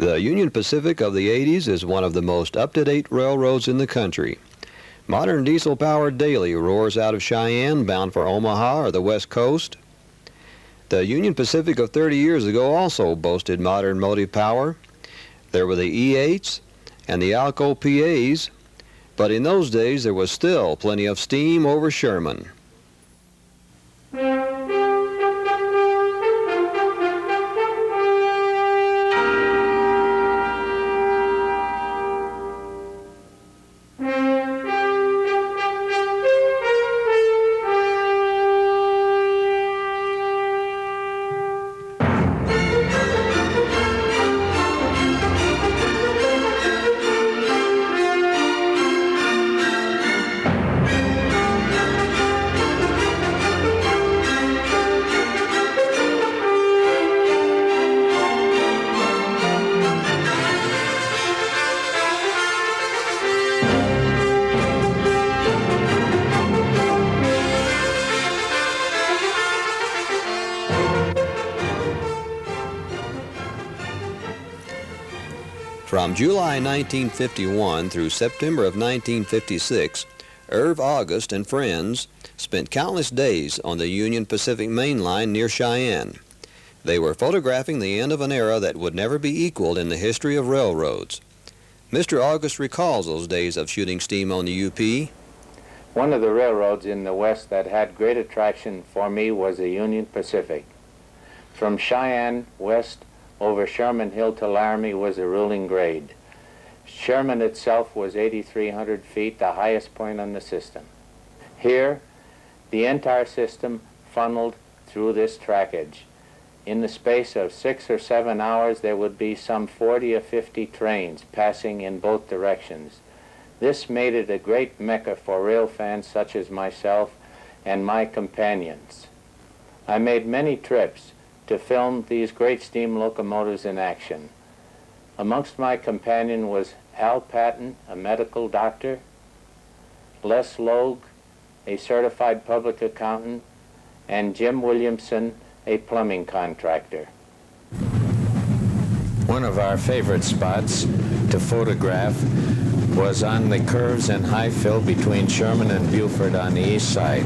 The Union Pacific of the 80s is one of the most up-to-date railroads in the country. Modern diesel-powered daily roars out of Cheyenne bound for Omaha or the West Coast. The Union Pacific of 30 years ago also boasted modern motive power. There were the E8s and the Alco PAs, but in those days there was still plenty of steam over Sherman. From July 1951 through September of 1956, Irv August and friends spent countless days on the Union Pacific Main Line near Cheyenne. They were photographing the end of an era that would never be equaled in the history of railroads. Mr. August recalls those days of shooting steam on the UP. One of the railroads in the West that had great attraction for me was the Union Pacific. From Cheyenne west over Sherman Hill to Laramie was a ruling grade. Sherman itself was 8,300 feet, the highest point on the system. Here, the entire system funneled through this trackage. In the space of 6 or 7 hours, there would be some 40 or 50 trains passing in both directions. This made it a great mecca for rail fans such as myself and my companions. I made many trips to film these great steam locomotives in action. Amongst my companion was Al Patton, a medical doctor, Les Logue, a certified public accountant, and Jim Williamson, a plumbing contractor. One of our favorite spots to photograph was on the curves and high fill between Sherman and Beaufort on the east side.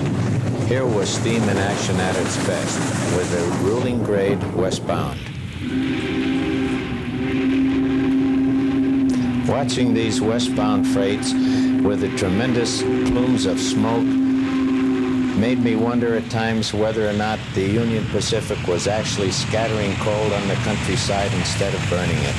Here was steam in action at its best, with a ruling grade westbound. Watching these westbound freights with the tremendous plumes of smoke made me wonder at times whether or not the Union Pacific was actually scattering coal on the countryside instead of burning it.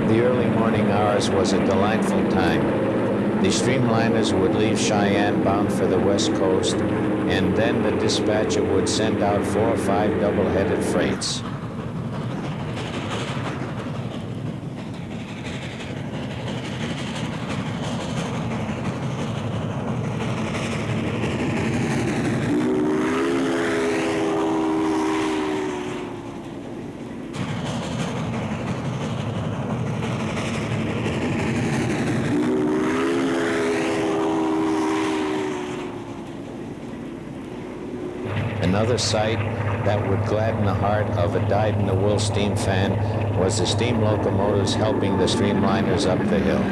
The early morning hours was a delightful time. The streamliners would leave Cheyenne bound for the West Coast, and then the dispatcher would send out 4 or 5 double-headed freights. Another sight that would gladden the heart of a dyed-in-the-wool steam fan was the steam locomotives helping the streamliners up the hill.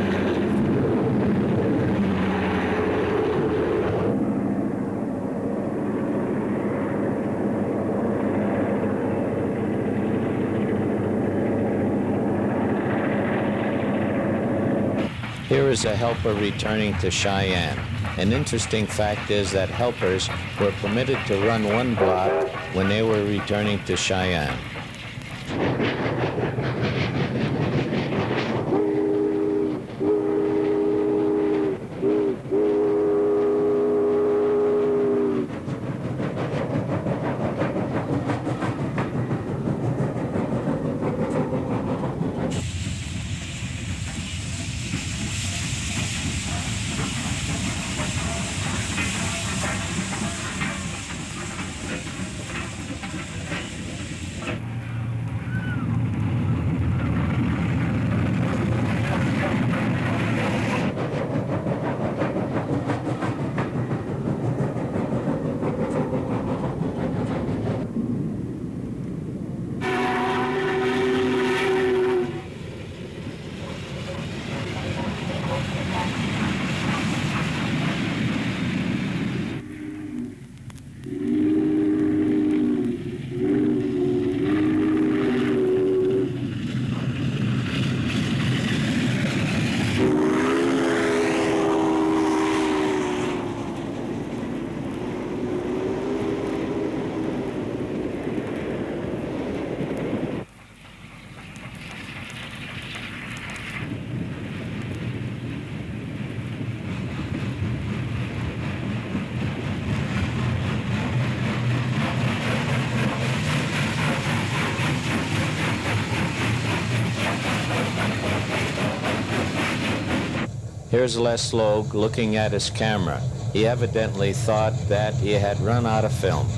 Here is a helper returning to Cheyenne. An interesting fact is that helpers were permitted to run one block when they were returning to Cheyenne. Here's Les Logue looking at his camera. He evidently thought that he had run out of film.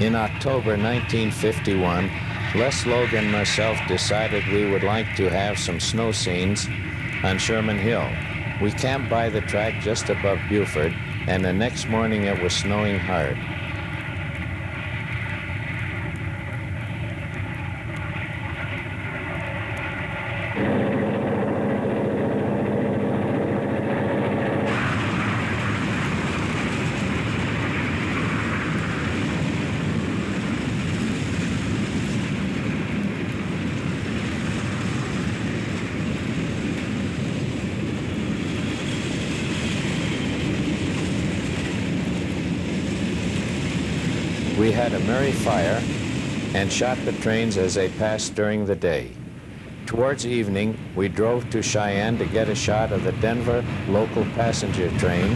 In October 1951, Les Logue and myself decided we would like to have some snow scenes on Sherman Hill. We camped by the track just above Buford, and the next morning it was snowing hard. We had a merry fire and shot the trains as they passed during the day. Towards evening, we drove to Cheyenne to get a shot of the Denver local passenger train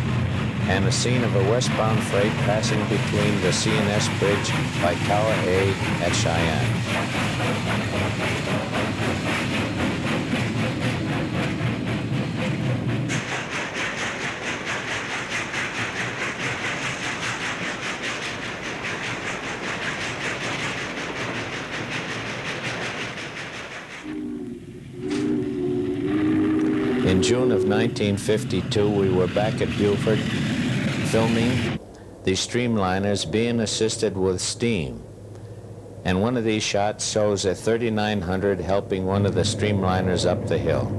and a scene of a westbound freight passing between the C&S Bridge by Tower A at Cheyenne. In June of 1952, we were back at Buford filming the streamliners being assisted with steam. And one of these shots shows a 3900 helping one of the streamliners up the hill.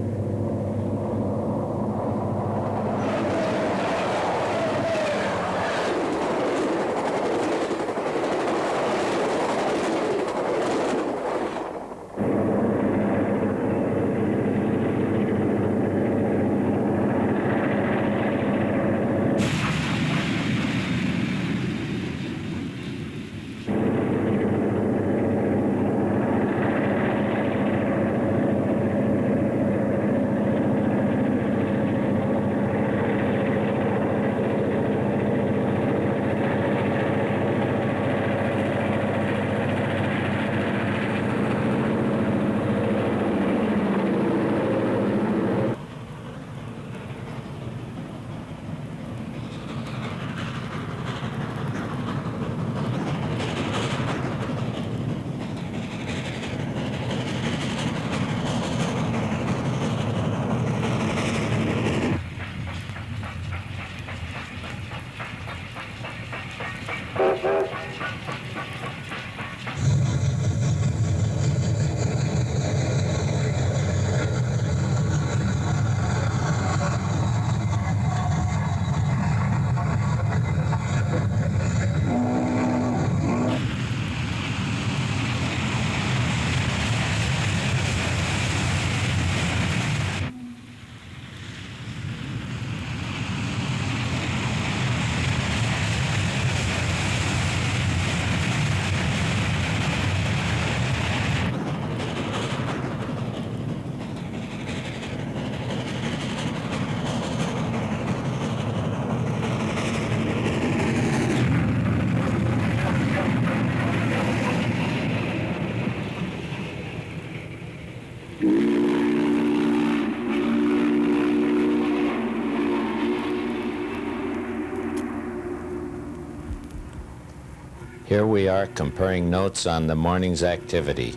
Here we are comparing notes on the morning's activity.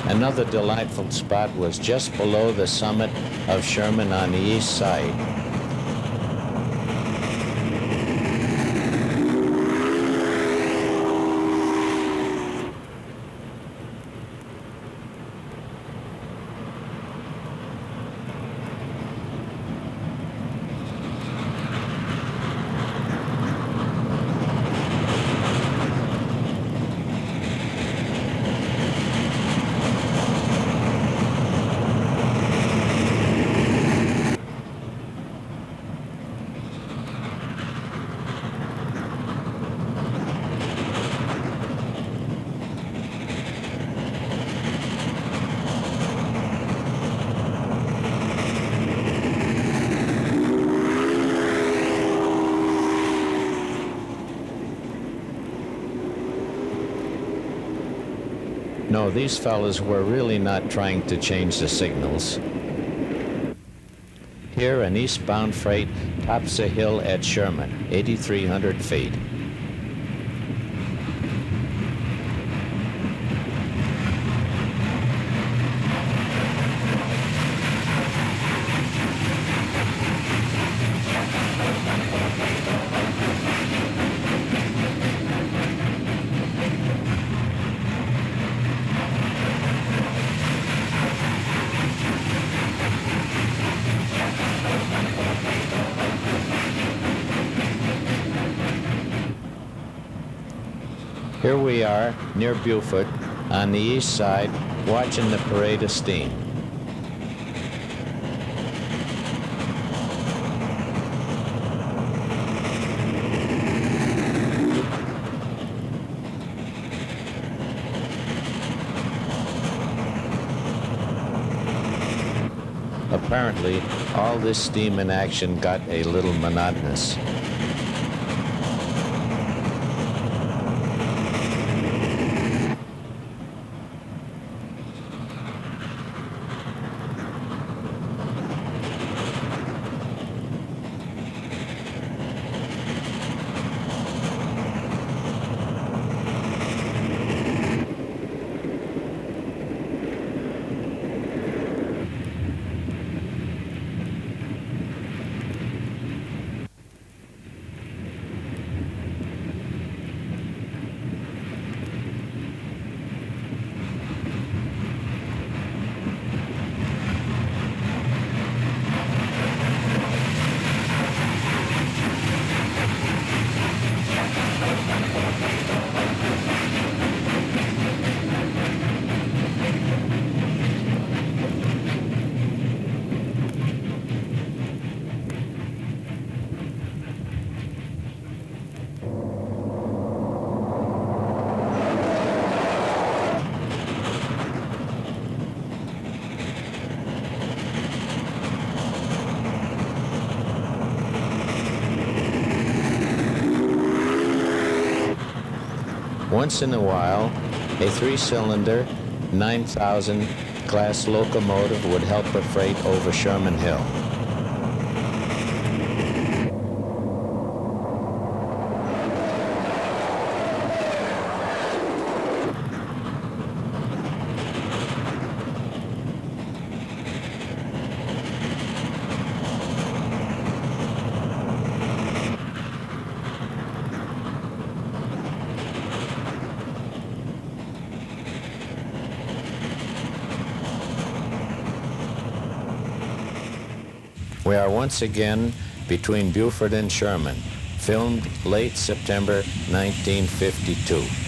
Another delightful spot was just below the summit of Sherman on the east side. No, these fellas were really not trying to change the signals. Here, an eastbound freight tops a hill at Sherman, 8,300 feet. Here we are, near Beaufort, on the east side, watching the parade of steam. Apparently, all this steam in action got a little monotonous. Once in a while, a 3-cylinder 9,000 class locomotive would help a freight over Sherman Hill. We are once again between Beaufort and Sherman, filmed late September 1952.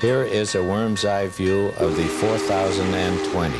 Here is a worm's eye view of the 4020.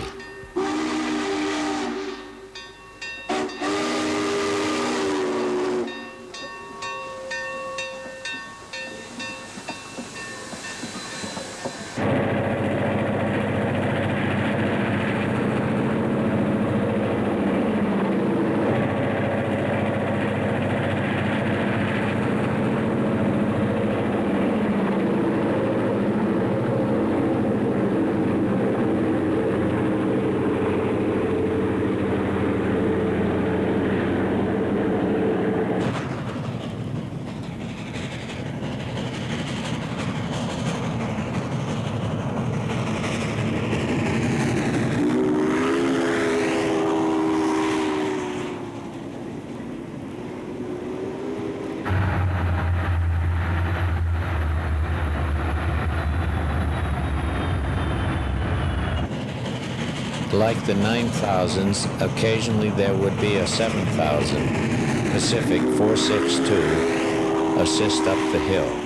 Like the 9000s, occasionally there would be a 7000 Pacific 462 assist up the hill.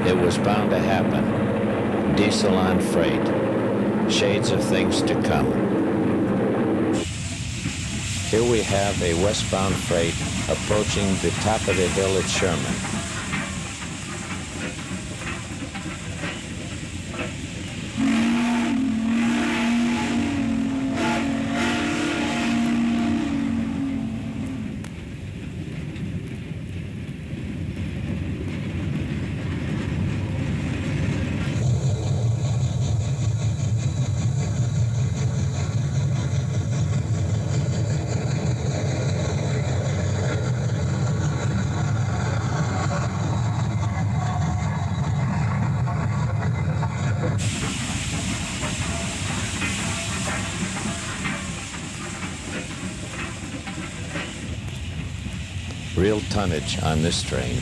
It was bound to happen. Diesel on freight. Shades of things to come. Here we have a westbound freight approaching the top of the hill at Sherman. Real tonnage on this train.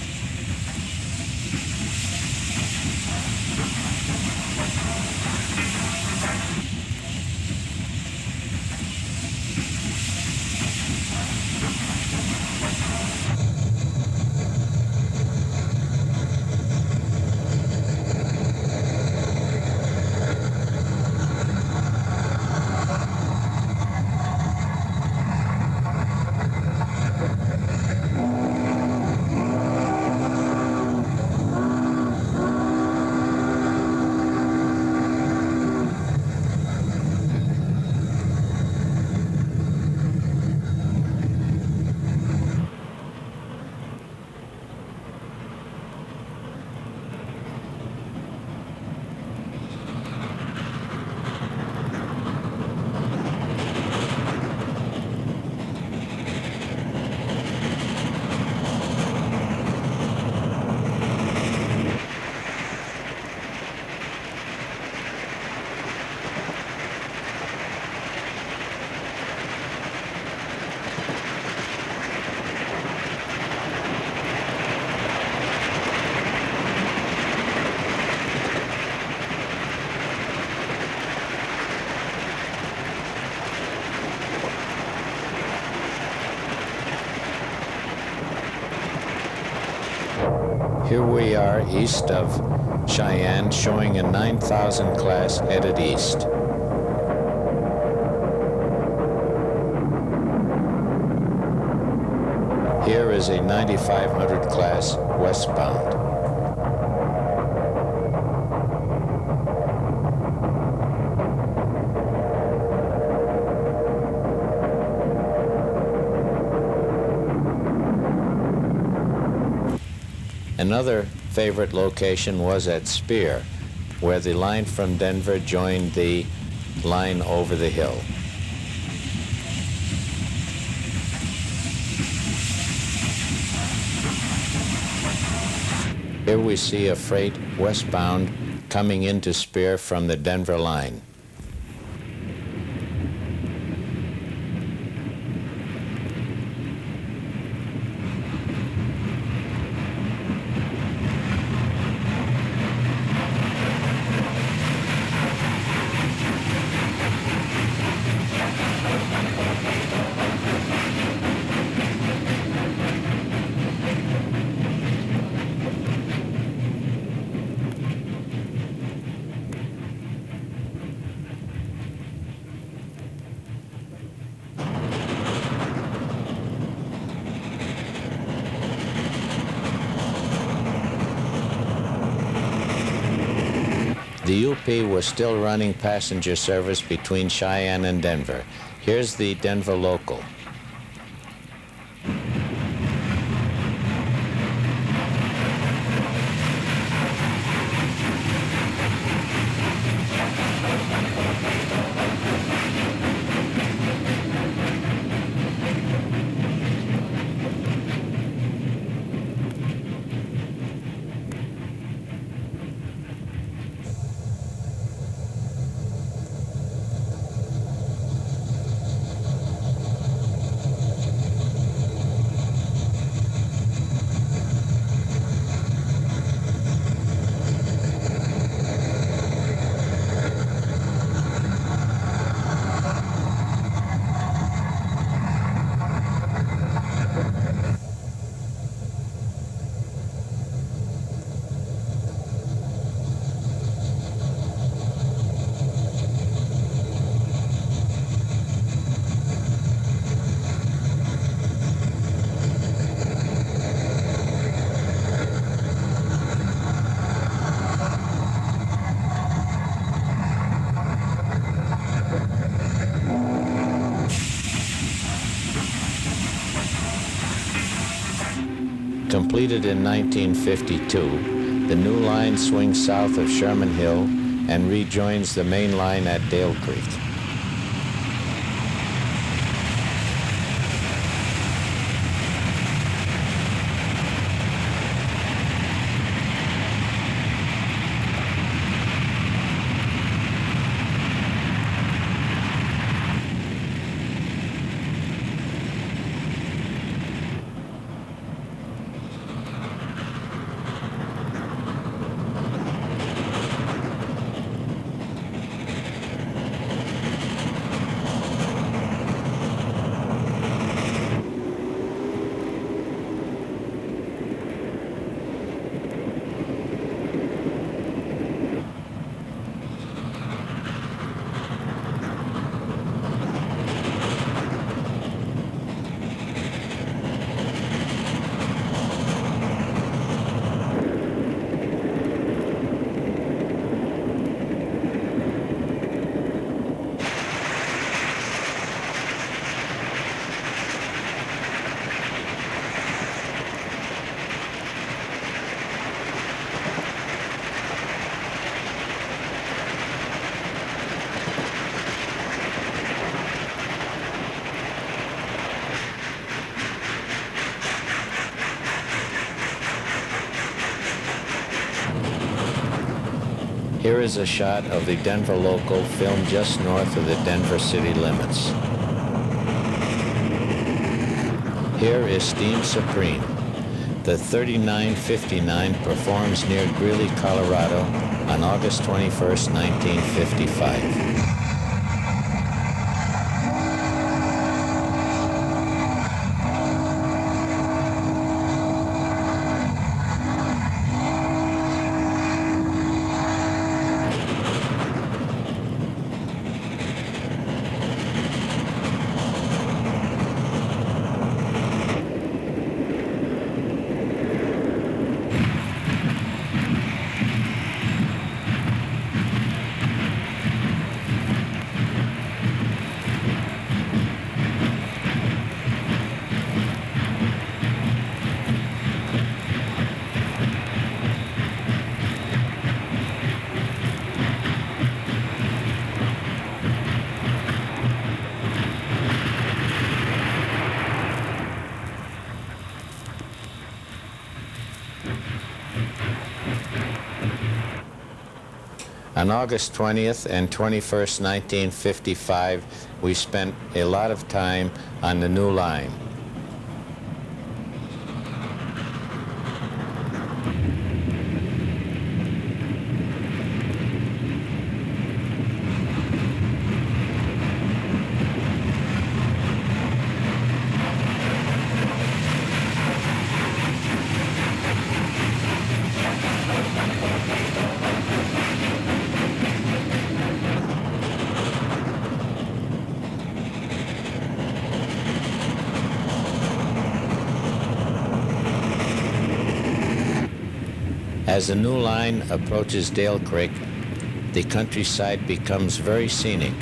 Here we are east of Cheyenne, showing a 9000 class headed east. Here is a 9500 class westbound. Another favorite location was at Spear, where the line from Denver joined the line over the hill. Here we see a freight westbound coming into Spear from the Denver line. UP was still running passenger service between Cheyenne and Denver. Here's the Denver local. Completed in 1952, the new line swings south of Sherman Hill and rejoins the main line at Dale Creek. Here is a shot of the Denver local filmed just north of the Denver city limits. Here is Steam Supreme. The 3959 performs near Greeley, Colorado on August 21st, 1955. On August 20th and 21st, 1955, we spent a lot of time on the new line. As the new line approaches Dale Creek, the countryside becomes very scenic,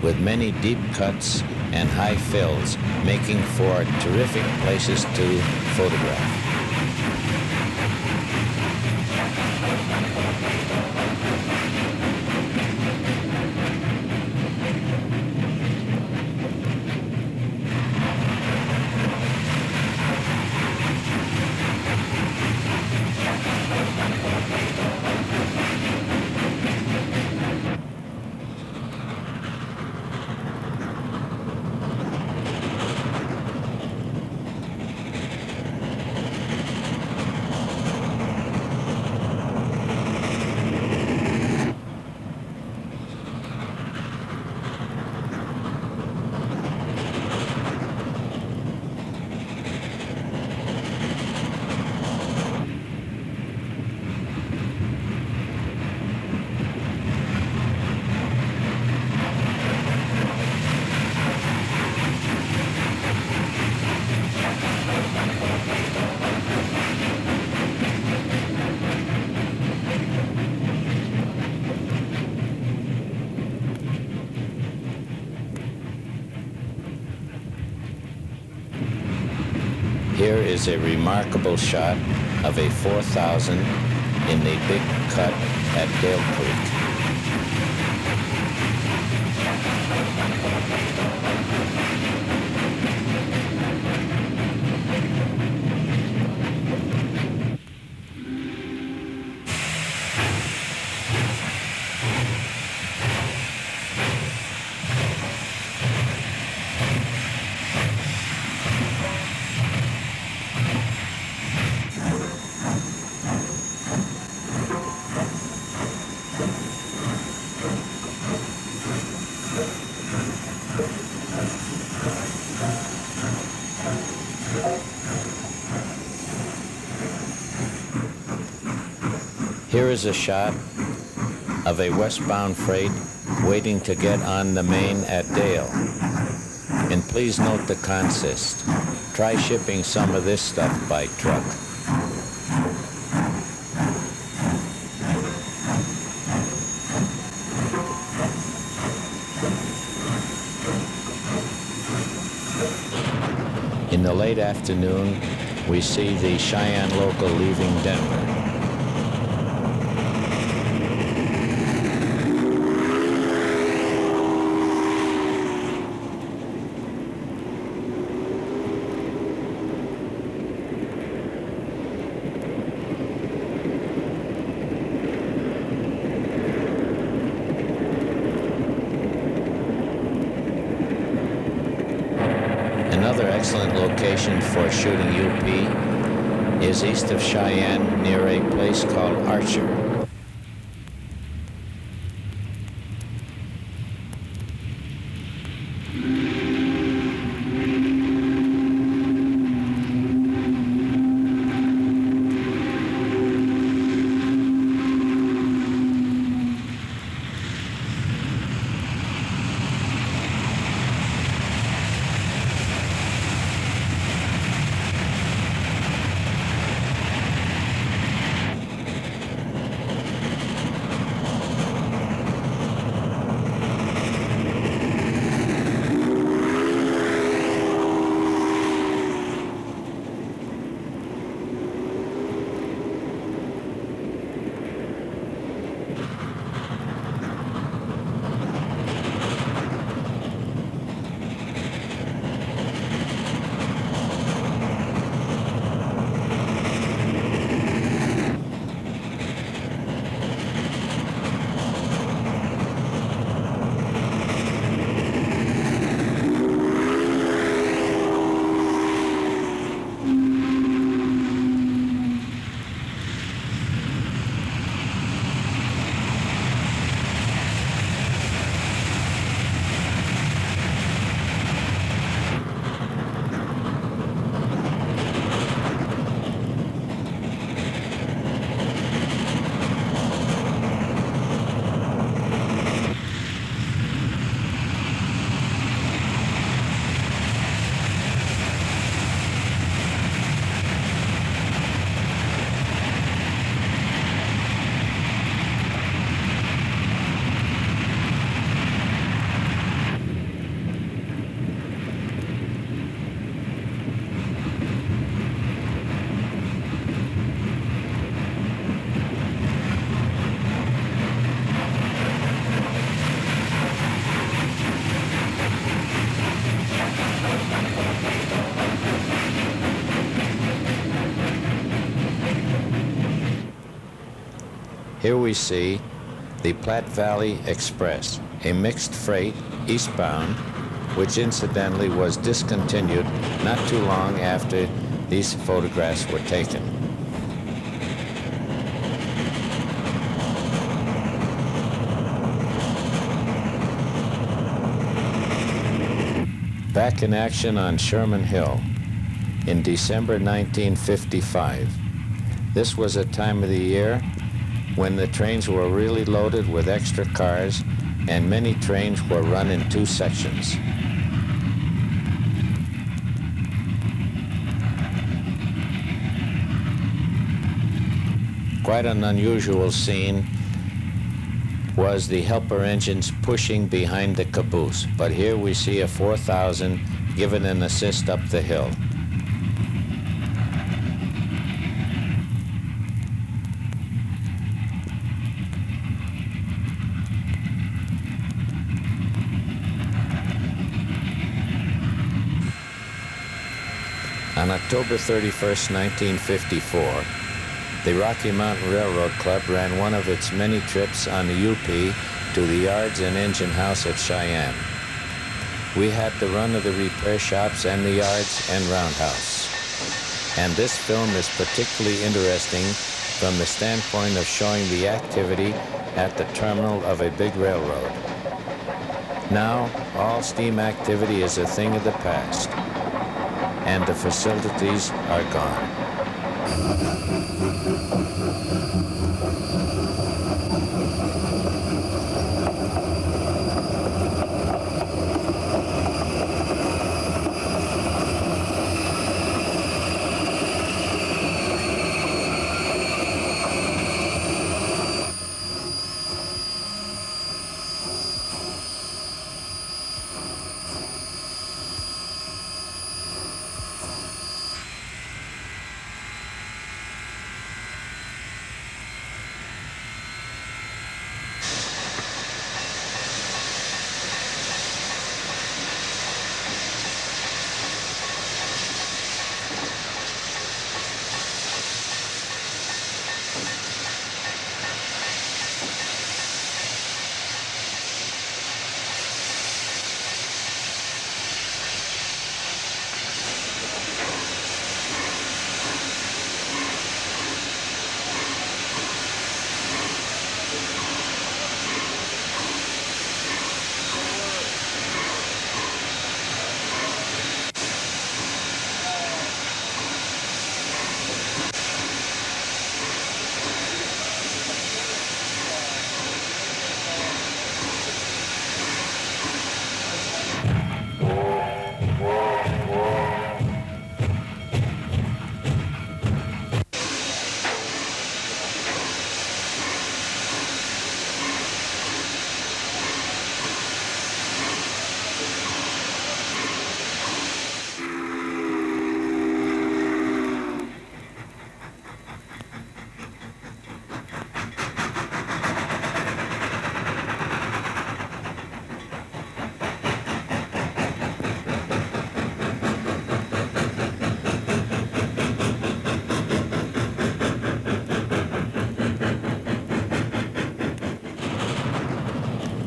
with many deep cuts and high fills, making for terrific places to photograph. Here is a remarkable shot of a 4000 in the big cut at Dale Creek. Here is a shot of a westbound freight waiting to get on the main at Dale. And please note the consist. Try shipping some of this stuff by truck. In the late afternoon, we see the Cheyenne local leaving Denver. Another excellent location for shooting UP is east of Cheyenne near a place called Archer. Here we see the Platte Valley Express, a mixed freight eastbound, which incidentally was discontinued not too long after these photographs were taken. Back in action on Sherman Hill in December 1955. This was a time of the year when the trains were really loaded with extra cars and many trains were run in two sections. Quite an unusual scene was the helper engines pushing behind the caboose, but here we see a 4000 giving an assist up the hill. On October 31st, 1954, the Rocky Mountain Railroad Club ran one of its many trips on the UP to the yards and engine house at Cheyenne. We had the run of the repair shops and the yards and roundhouse. And this film is particularly interesting from the standpoint of showing the activity at the terminal of a big railroad. Now, all steam activity is a thing of the past, and the facilities are gone.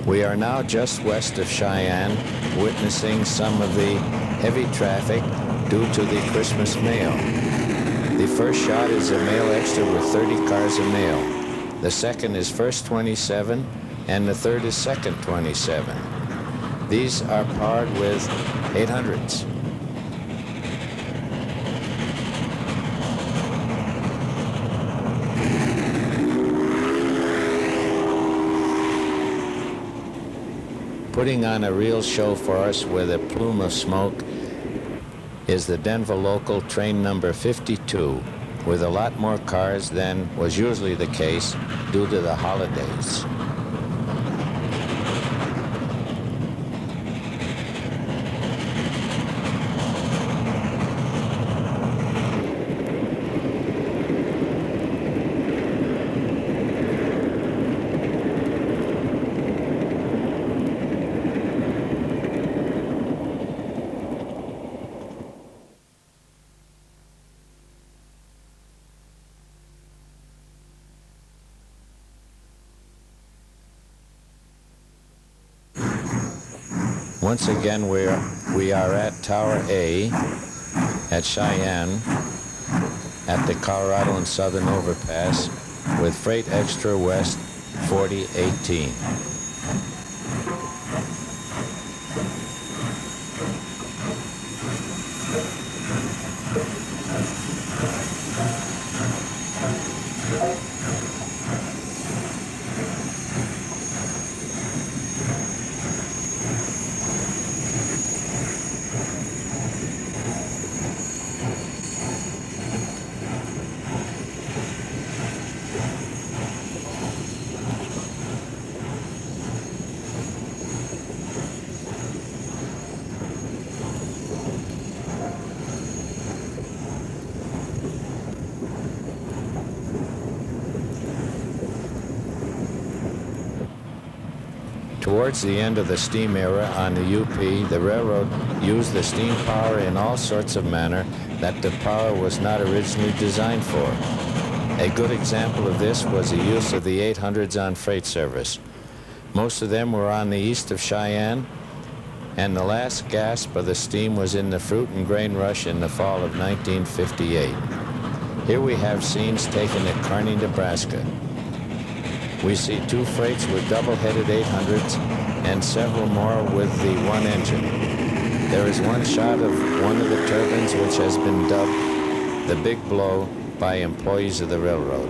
We are now just west of Cheyenne, witnessing some of the heavy traffic due to the Christmas mail. The first shot is a mail extra with 30 cars of mail. The second is first 27, and the third is second 27. These are powered with 800s. Putting on a real show for us with a plume of smoke is the Denver local train number 52, with a lot more cars than was usually the case due to the holidays. Once again, we are at Tower A at Cheyenne at the Colorado and Southern Overpass with Freight Extra West 4018. Towards the end of the steam era on the UP, the railroad used the steam power in all sorts of manner that the power was not originally designed for. A good example of this was the use of the 800s on freight service. Most of them were on the east of Cheyenne, and the last gasp of the steam was in the fruit and grain rush in the fall of 1958. Here we have scenes taken at Kearney, Nebraska. We see two freights with double-headed 800s and several more with the one engine. There is one shot of one of the turbines which has been dubbed the Big Blow by employees of the railroad.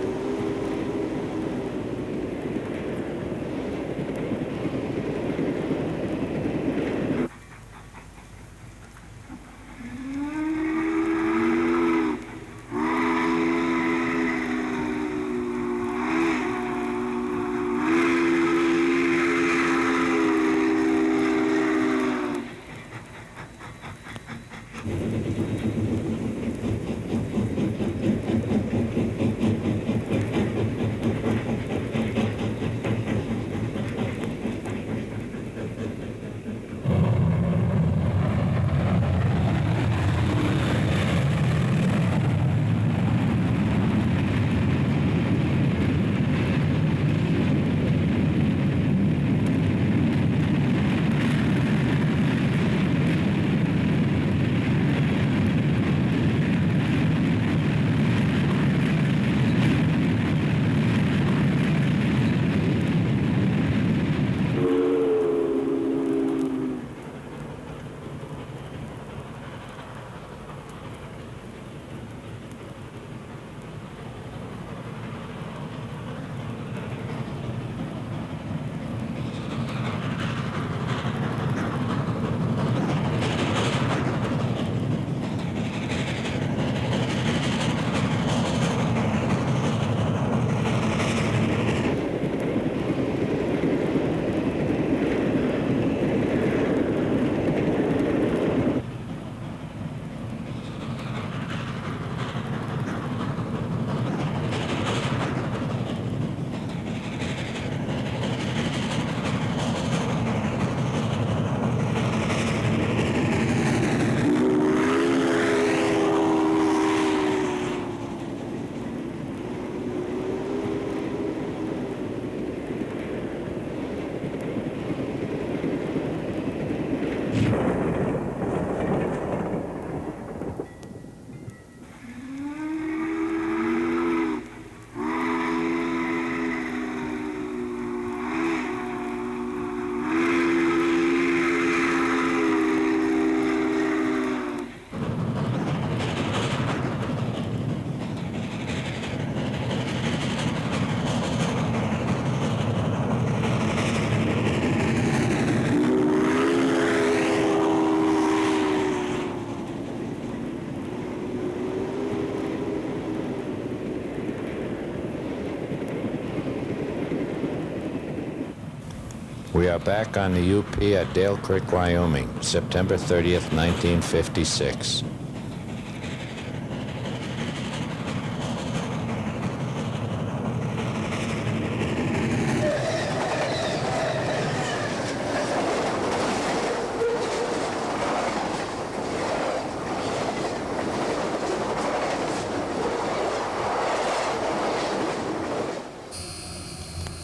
We are back on the UP at Dale Creek, Wyoming, September 30th, 1956.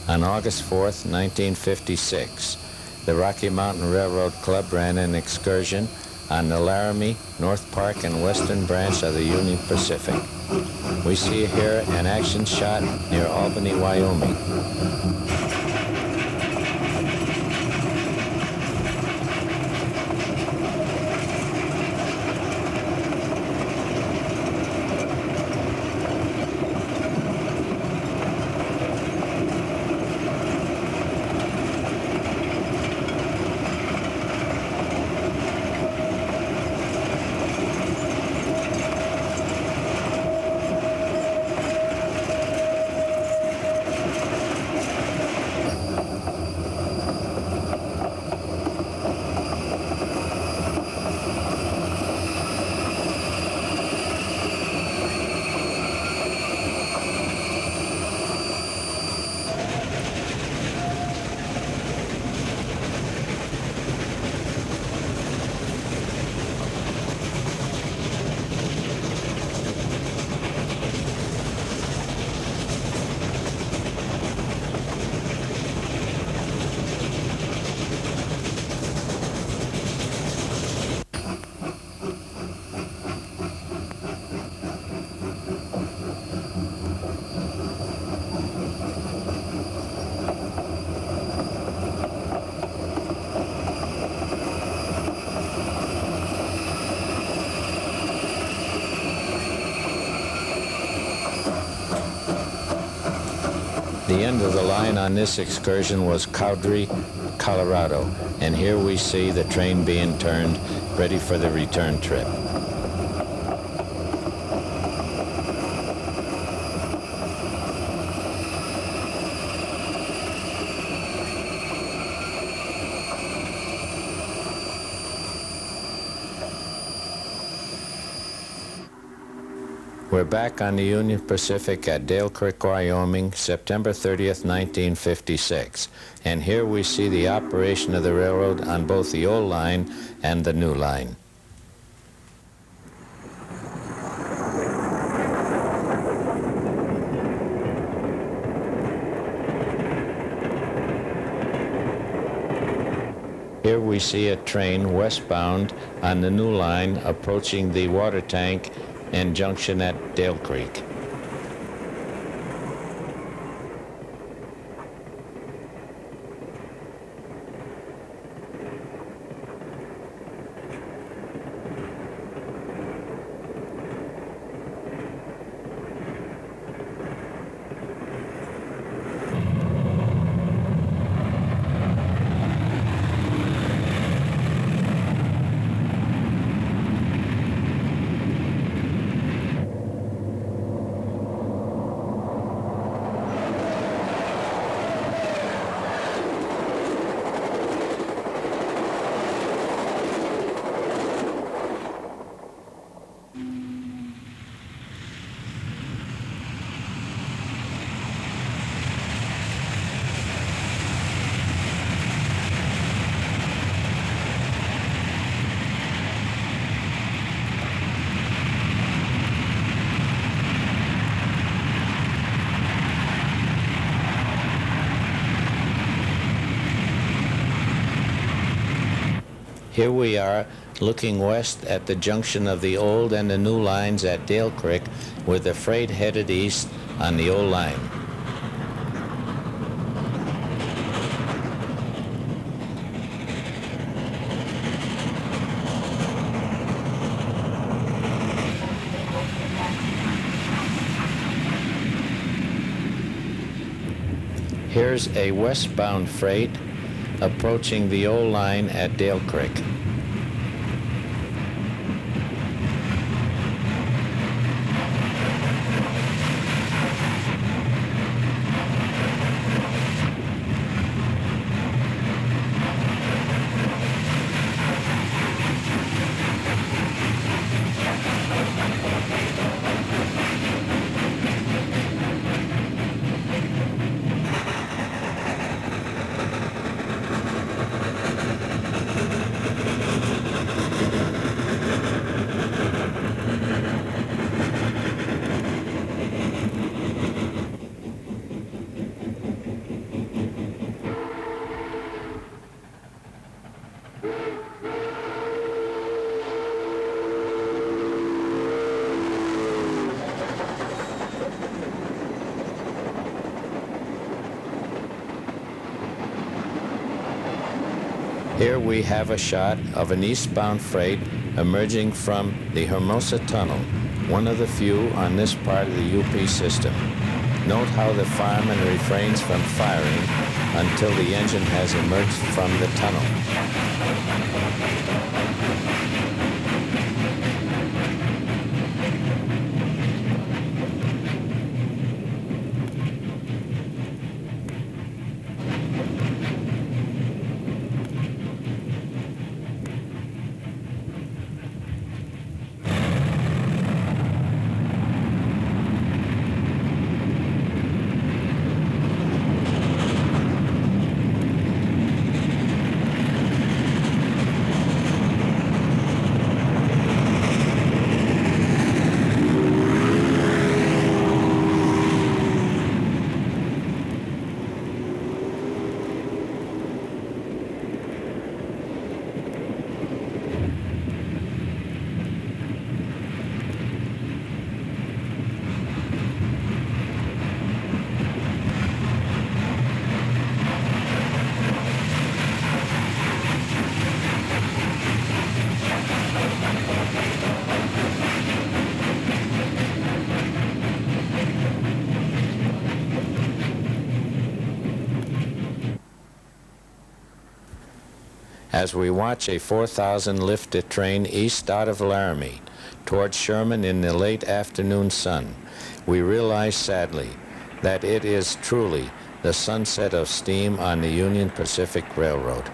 On August 4th, 1956, the Rocky Mountain Railroad Club ran an excursion on the Laramie, North Park, and western branch of the Union Pacific. We see here an action shot near Albany, Wyoming. The end of the line on this excursion was Cowdrey, Colorado, and here we see the train being turned, ready for the return trip. We're back on the Union Pacific at Dale Creek, Wyoming, September 30th, 1956. And here we see the operation of the railroad on both the old line and the new line. Here we see a train westbound on the new line approaching the water tank and junction at Dale Creek. Here we are looking west at the junction of the old and the new lines at Dale Creek, with the freight headed east on the old line. Here's a westbound freight approaching the old line at Dale Creek. Here we have a shot of an eastbound freight emerging from the Hermosa Tunnel, one of the few on this part of the UP system. Note how the fireman refrains from firing until the engine has emerged from the tunnel. As we watch a 4,000 lifted train east out of Laramie toward Sherman in the late afternoon sun, we realize sadly that it is truly the sunset of steam on the Union Pacific Railroad.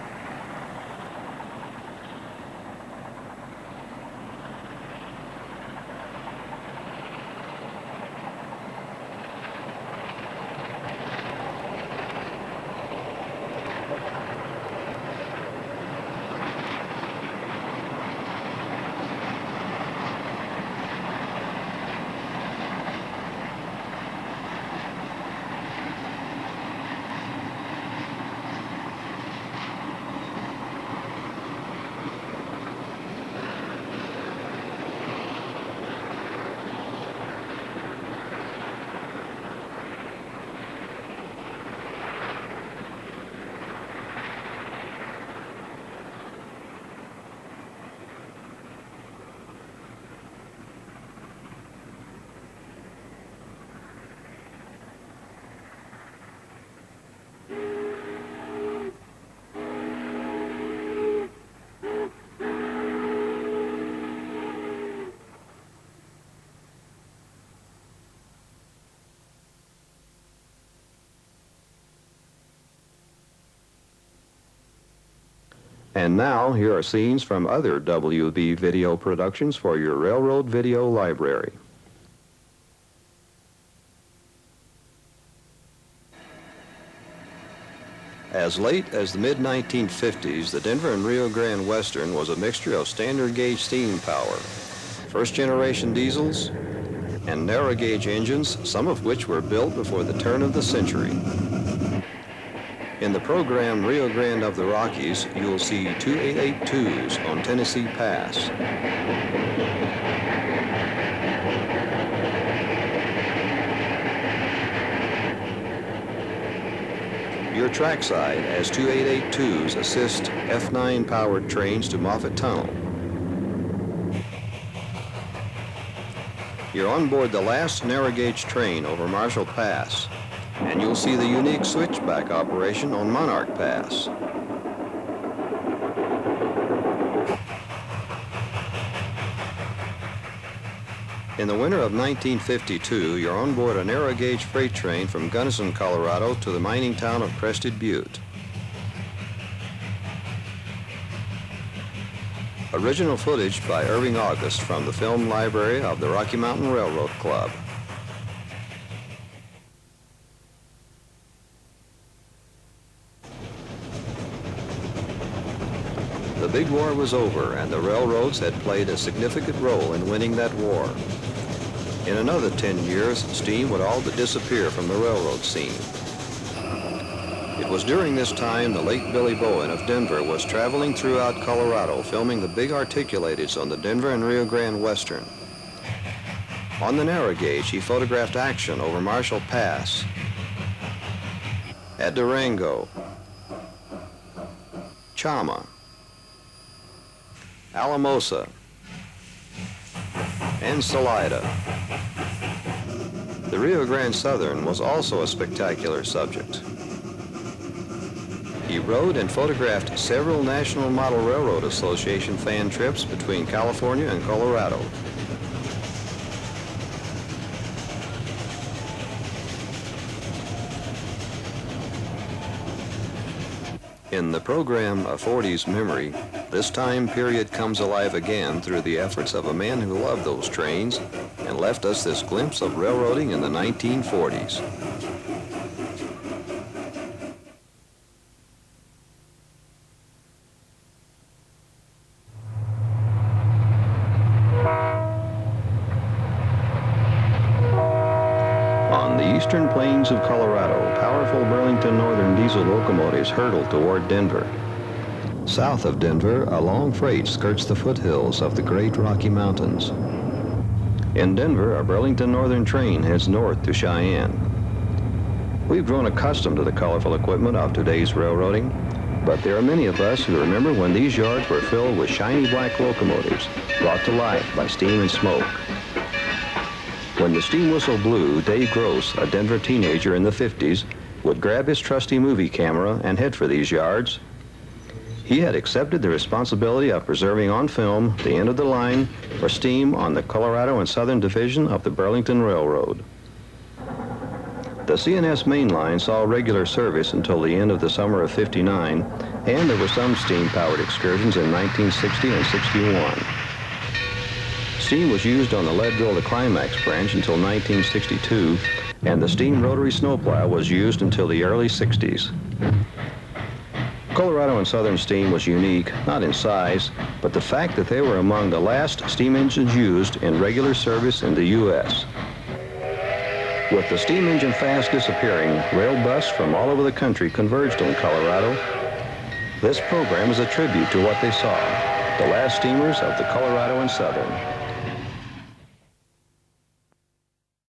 And now, here are scenes from other WB video productions for your railroad video library. As late as the mid-1950s, the Denver and Rio Grande Western was a mixture of standard gauge steam power, first-generation diesels, and narrow gauge engines, some of which were built before the turn of the century. In the program Rio Grande of the Rockies, you'll see 2882s on Tennessee Pass. Your trackside as 2882s assist F9 powered trains to Moffett Tunnel. You're on board the last narrow gauge train over Marshall Pass, and you'll see the unique switchback operation on Monarch Pass. In the winter of 1952, you're on board a narrow gauge freight train from Gunnison, Colorado to the mining town of Crested Butte. Original footage by Irving E from the film library of the Rocky Mountain Railroad Club. The big war was over, and the railroads had played a significant role in winning that war. In another 10 years, steam would all but disappear from the railroad scene. It was during this time the late Billy Bowen of Denver was traveling throughout Colorado filming the big articulateds on the Denver and Rio Grande Western. On the narrow gauge, he photographed action over Marshall Pass, at Durango, Chama, Alamosa, and Salida. The Rio Grande Southern was also a spectacular subject. He rode and photographed several National Model Railroad Association fan trips between California and Colorado. In the program A 40s Memory, this time period comes alive again through the efforts of a man who loved those trains and left us this glimpse of railroading in the 1940s. On the eastern plains of Colorado, powerful Burlington Northern diesel locomotives hurtle toward Denver. South of Denver, a long freight skirts the foothills of the Great Rocky Mountains. In Denver, a Burlington Northern train heads north to Cheyenne. We've grown accustomed to the colorful equipment of today's railroading, but there are many of us who remember when these yards were filled with shiny black locomotives brought to life by steam and smoke. When the steam whistle blew, Dave Gross, a Denver teenager in the 50s, would grab his trusty movie camera and head for these yards. He had accepted the responsibility of preserving on film the end of the line for steam on the Colorado and Southern Division of the Burlington Railroad. The CNS main line saw regular service until the end of the summer of '59, and there were some steam-powered excursions in 1960 and '61. Steam was used on the Leadville to Climax branch until 1962, and the steam rotary snowplow was used until the early '60s. Colorado and Southern steam was unique, not in size, but the fact that they were among the last steam engines used in regular service in the U.S. With the steam engine fast disappearing, rail buses from all over the country converged on Colorado. This program is a tribute to what they saw, the last steamers of the Colorado and Southern.